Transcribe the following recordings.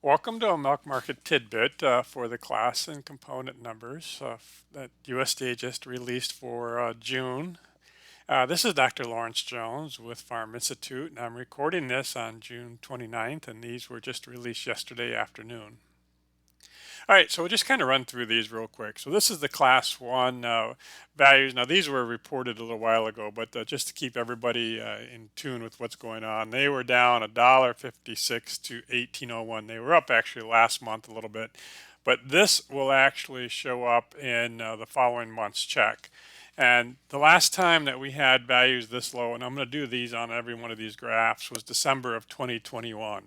Welcome to a Milk Market Tidbit for the class and component numbers that USDA just released for June. This is Dr. Lawrence Jones with Farm Institute, and I'm recording this on June 29th, and these were just released yesterday afternoon. All right, so we'll just kind of run through these real quick. So this is the class one values. Now these were reported a little while ago, but just to keep everybody in tune with what's going on, they were down $1.56 to 18.01. They were up actually last month a little bit, but this will actually show up in the following month's check. And the last time that we had values this low, and I'm going to do these on every one of these graphs, was December of 2021.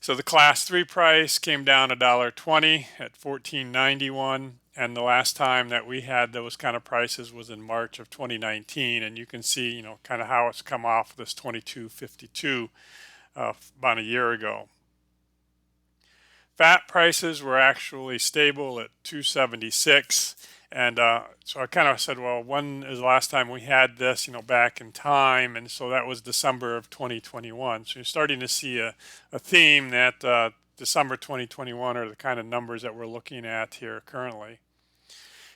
So the class 3 price came down $1.20 at 14.91, and the last time that we had those kind of prices was in March of 2019, and you can see, kind of how it's come off this 22.52 about a year ago. Fat prices were actually stable at 276. And so I kind of said, well, when is the last time we had this, back in time? And so that was December of 2021. So you're starting to see a theme that December 2021 are the kind of numbers that we're looking at here currently.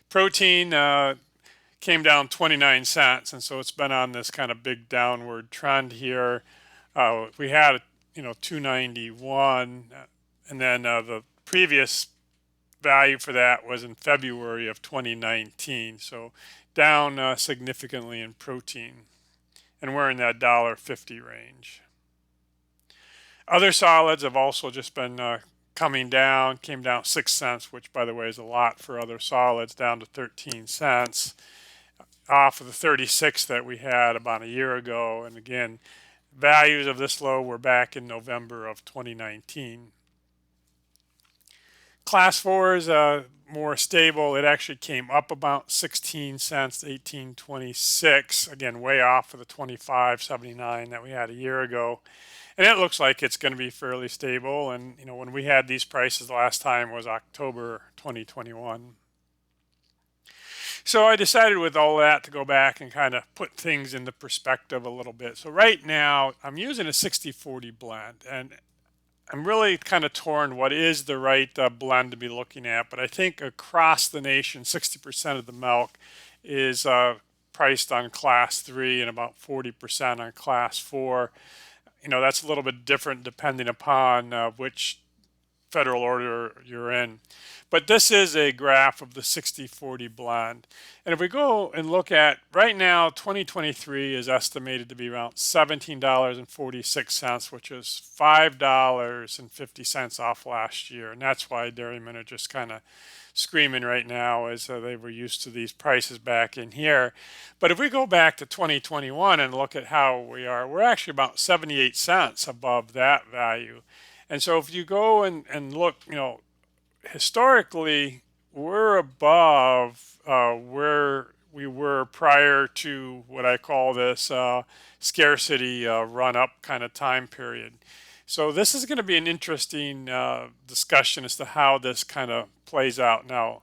Protein came down 29 cents. And so it's been on this kind of big downward trend here. We had, 291. And then the previous value for that was in February of 2019. So down significantly in protein. And we're in that $1.50 range. Other solids have also just been coming down, came down 6 cents, which by the way is a lot for other solids, down to 13 cents off of the 36 that we had about a year ago. And again, values of this low were back in November of 2019. Class 4 is more stable. It actually came up about 16 cents to 18.26. Again, way off of the 25.79 that we had a year ago. And it looks like it's going to be fairly stable. And, when we had these prices the last time was October 2021. So I decided with all that to go back and kind of put things into perspective a little bit. So right now I'm using a 60/40 blend, and I'm really kind of torn what is the right blend to be looking at, but I think across the nation, 60% of the milk is priced on class 3 and about 40% on class 4. That's a little bit different depending upon which federal order you're in. But this is a graph of the 60/40 blend. And if we go and look at right now, 2023 is estimated to be around $17.46, which is $5.50 off last year. And that's why dairymen are just kind of screaming right now as they were used to these prices back in here. But if we go back to 2021 and look at how we are, we're actually about 78 cents above that value. And so if you go and look, historically, we're above where we were prior to what I call this scarcity run-up kind of time period. So this is going to be an interesting discussion as to how this kind of plays out. Now,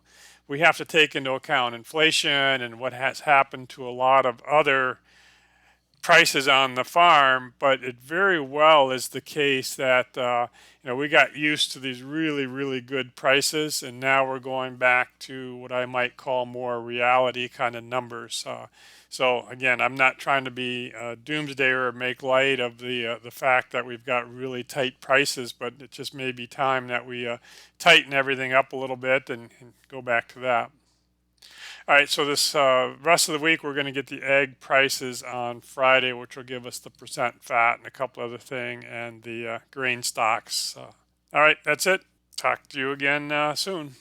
we have to take into account inflation and what has happened to a lot of other prices on the farm, but it very well is the case that we got used to these really, really good prices, and now we're going back to what I might call more reality kind of numbers. So again, I'm not trying to be doomsdayer or make light of the fact that we've got really tight prices, but it just may be time that we tighten everything up a little bit and go back to that. All right, so this rest of the week, we're going to get the egg prices on Friday, which will give us the percent fat and a couple other things, and the grain stocks. All right, that's it. Talk to you again soon.